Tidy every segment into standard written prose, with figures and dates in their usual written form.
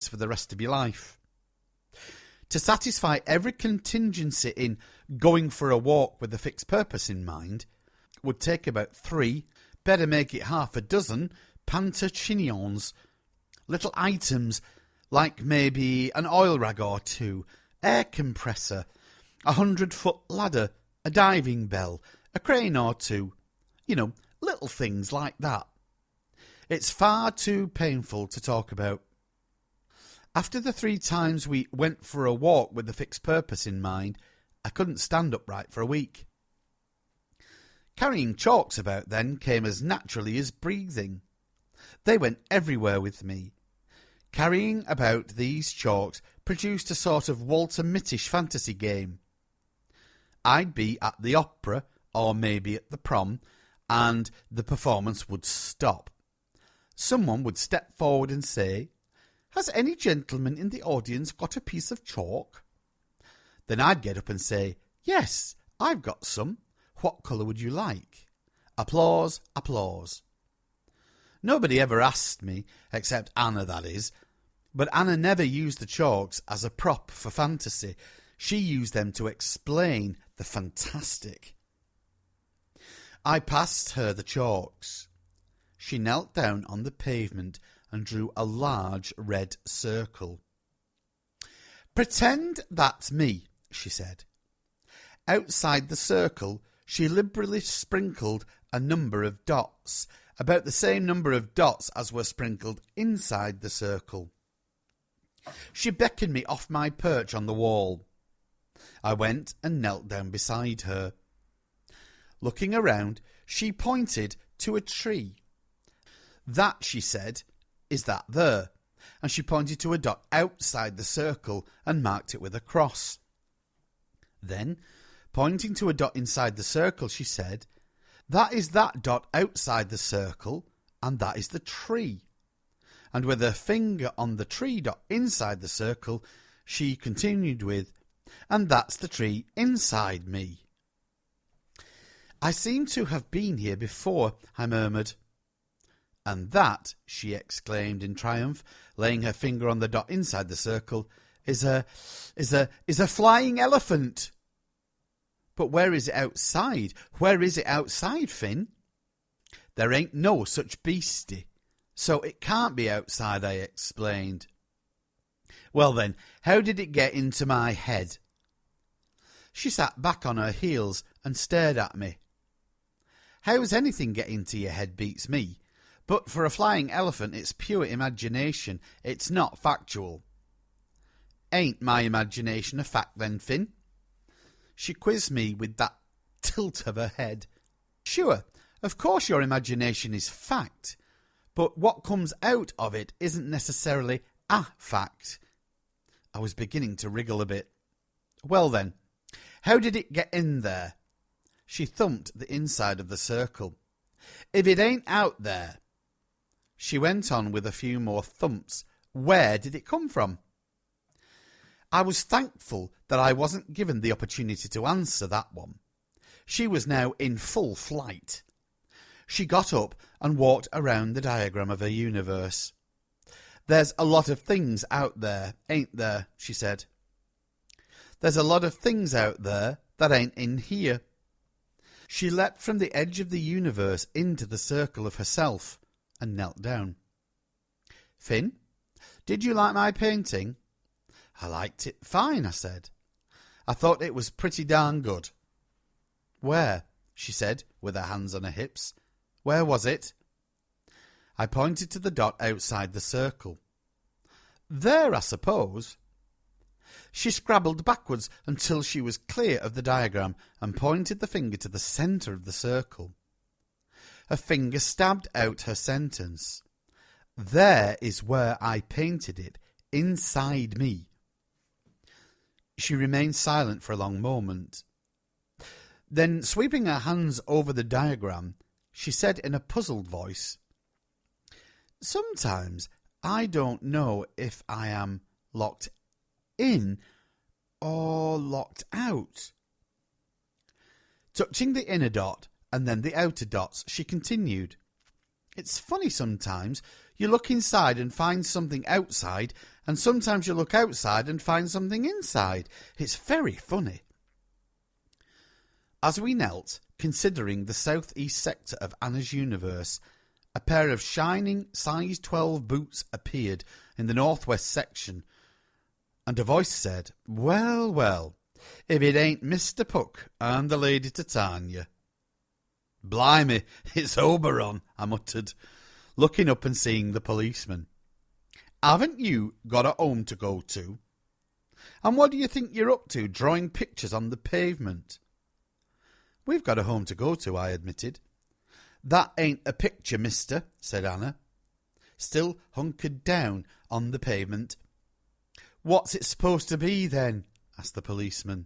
for the rest of your life. To satisfy every contingency in going for a walk with a fixed purpose in mind would take about 3, better make it half a dozen, pantechinions, little items like maybe an oil rag or 2, air compressor, a 100-foot ladder, a diving bell, a crane or 2, little things like that. It's far too painful to talk about. After the 3 times we went for a walk with a fixed purpose in mind, I couldn't stand upright for a week. Carrying chalks about then came as naturally as breathing. They went everywhere with me. Carrying about these chalks produced a sort of Walter Mittish fantasy game. I'd be at the opera, or maybe at the prom, and the performance would stop. Someone would step forward and say, "Has any gentleman in the audience got a piece of chalk?" Then I'd get up and say, "Yes, I've got some. What colour would you like?" Applause, applause. Nobody ever asked me, except Anna, that is, but Anna never used the chalks as a prop for fantasy. She used them to explain the fantastic. I passed her the chalks. She knelt down on the pavement and drew a large red circle. "Pretend that's me," she said. Outside the circle, she liberally sprinkled a number of dots, about the same number of dots as were sprinkled inside the circle. She beckoned me off my perch on the wall. I went and knelt down beside her. Looking around, she pointed to a tree. "That," she said, "is that there," and she pointed to a dot outside the circle and marked it with a cross. Then, pointing to a dot inside the circle, she said, "That is that dot outside the circle, and that is the tree." And with her finger on the tree dot inside the circle, she continued with, "And that's the tree inside me." "I seem to have been here before," I murmured. "And that," she exclaimed in triumph, laying her finger on the dot inside the circle, is a flying elephant." "But where is it outside? Where is it outside, Fynn?" "There ain't no such beastie, so it can't be outside," I explained. "Well then, how did it get into my head?" She sat back on her heels and stared at me. "How's anything get into your head beats me, but for a flying elephant it's pure imagination, it's not factual." "Ain't my imagination a fact then, Fynn?" She quizzed me with that tilt of her head. "Sure, of course your imagination is fact, but what comes out of it isn't necessarily a fact." I was beginning to wriggle a bit. "Well then, how did it get in there?" She thumped the inside of the circle. "If it ain't out there," she went on with a few more thumps, "where did it come from?" I was thankful that I wasn't given the opportunity to answer that one. She was now in full flight. She got up and walked around the diagram of her universe. "There's a lot of things out there, ain't there?" she said. "There's a lot of things out there that ain't in here." She leapt from the edge of the universe into the circle of herself and knelt down. "Fynn, did you like my painting?" "I liked it fine," I said. "I thought it was pretty darn good." "Where?" she said, with her hands on her hips. "Where was it?" I pointed to the dot outside the circle. "There, I suppose." She scrabbled backwards until she was clear of the diagram and pointed the finger to the centre of the circle. Her finger stabbed out her sentence. "There is where I painted it, inside me." She remained silent for a long moment. Then, sweeping her hands over the diagram, she said in a puzzled voice, "Sometimes I don't know if I am locked in or locked out." Touching the inner dot and then the outer dots, she continued, "It's funny sometimes. You look inside and find something outside, and sometimes you look outside and find something inside. It's very funny. As we knelt, considering the southeast sector of Anna's universe, a pair of shining size 12 boots appeared in the northwest section, and a voice said, "Well, well, if it ain't Mr. Puck and the Lady Titania." "Blimey, it's Oberon," I muttered, looking up and seeing the policeman. "Haven't you got a home to go to? And what do you think you're up to, drawing pictures on the pavement?" "We've got a home to go to," I admitted. "That ain't a picture, mister," said Anna, still hunkered down on the pavement. "What's it supposed to be, then?" asked the policeman.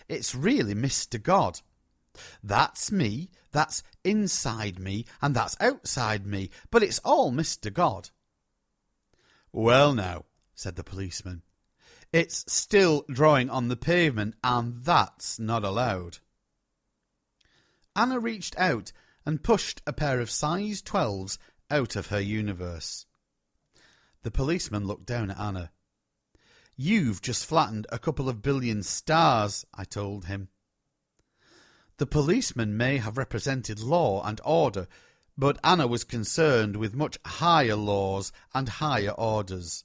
"It's really Mr. God. That's me, that's inside me, and that's outside me, but it's all Mr. God." "Well now," said the policeman, "it's still drawing on the pavement, and that's not allowed." Anna reached out and pushed a pair of size 12s out of her universe. The policeman looked down at Anna. "You've just flattened a couple of billion stars," I told him. The policeman may have represented law and order, but Anna was concerned with much higher laws and higher orders.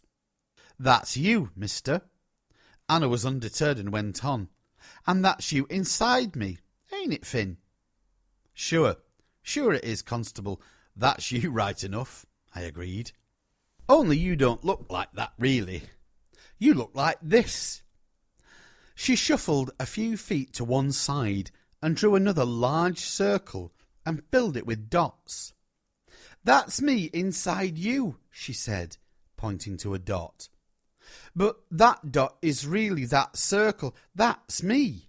"That's you, mister." Anna was undeterred and went on. "And that's you inside me, ain't it, Fynn?" Sure it is, Constable. That's you right enough," I agreed. "Only you don't look like that, really. You look like this." She shuffled a few feet to one side and drew another large circle and filled it with dots. "That's me inside you," she said, pointing to a dot. "But that dot is really that circle. That's me."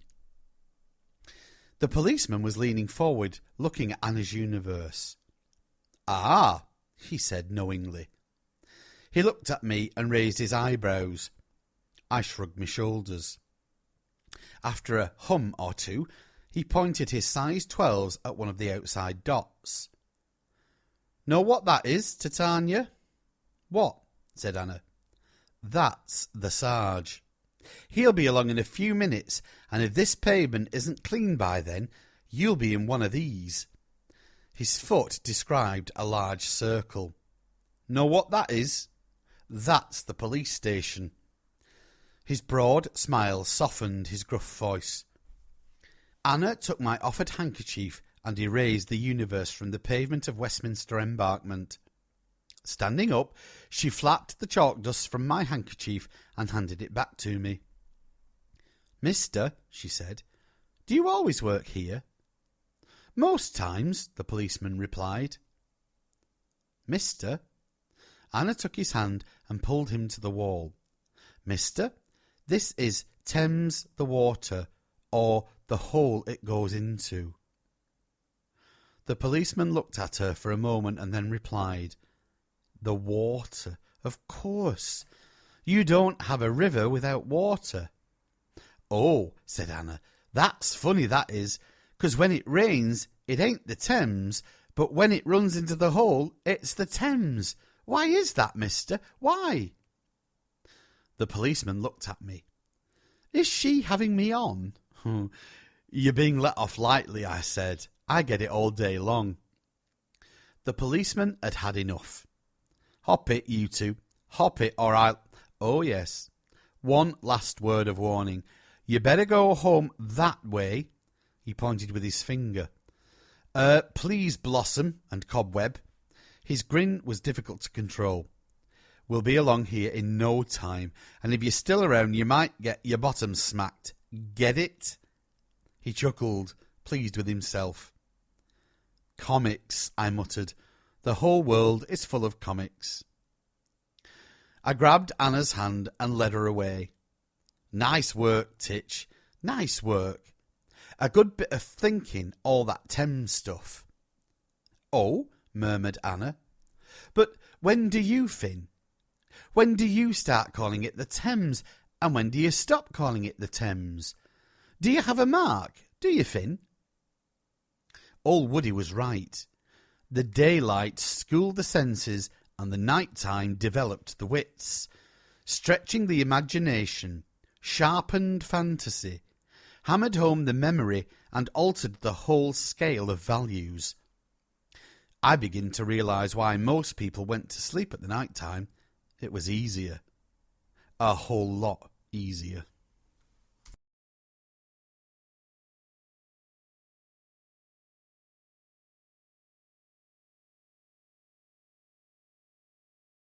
The policeman was leaning forward, looking at Anna's universe. "Ah," he said knowingly. He looked at me and raised his eyebrows. I shrugged my shoulders. After a hum or two, he pointed his size 12s at one of the outside dots. "Know what that is, Titania?" "What?" said Anna. "That's the Sarge. He'll be along in a few minutes, and if this pavement isn't clean by then, you'll be in one of these." His foot described a large circle. "Know what that is?" "That's the police station." His broad smile softened his gruff voice. Anna took my offered handkerchief and erased the universe from the pavement of Westminster Embankment. Standing up, she flapped the chalk dust from my handkerchief and handed it back to me. "Mister," she said, "do you always work here?" "Most times," the policeman replied. "Mister?" Anna took his hand and pulled him to the wall. "Mister, this is Thames the water, or the hole it goes into." The policeman looked at her for a moment and then replied, "The water, of course. You don't have a river without water." "Oh," said Anna, "that's funny, that is, 'cause when it rains, it ain't the Thames, but when it runs into the hole, it's the Thames. Why is that, mister? Why?" The policeman looked at me. "Is she having me on?" "You're being let off lightly," I said. "I get it all day long." The policeman had had enough. "Hop it, you two. Hop it, or I'll—" "Oh, yes. One last word of warning. You better go home that way." He pointed with his finger. Please, Blossom and Cobweb." His grin was difficult to control. "We'll be along here in no time, and if you're still around, you might get your bottom smacked. Get it?" He chuckled, pleased with himself. "Comics," I muttered. "The whole world is full of comics." I grabbed Anna's hand and led her away. "Nice work, Titch. Nice work. A good bit of thinking, all that Thames stuff." "Oh," murmured Anna. "But when do you, Fynn? When do you start calling it the Thames, and when do you stop calling it the Thames? Do you have a mark? Do you, Fynn?" Old Woody was right. The daylight schooled the senses and the night-time developed the wits, stretching the imagination, sharpened fantasy, hammered home the memory and altered the whole scale of values. I begin to realise why most people went to sleep at the night time. It was easier. A whole lot easier.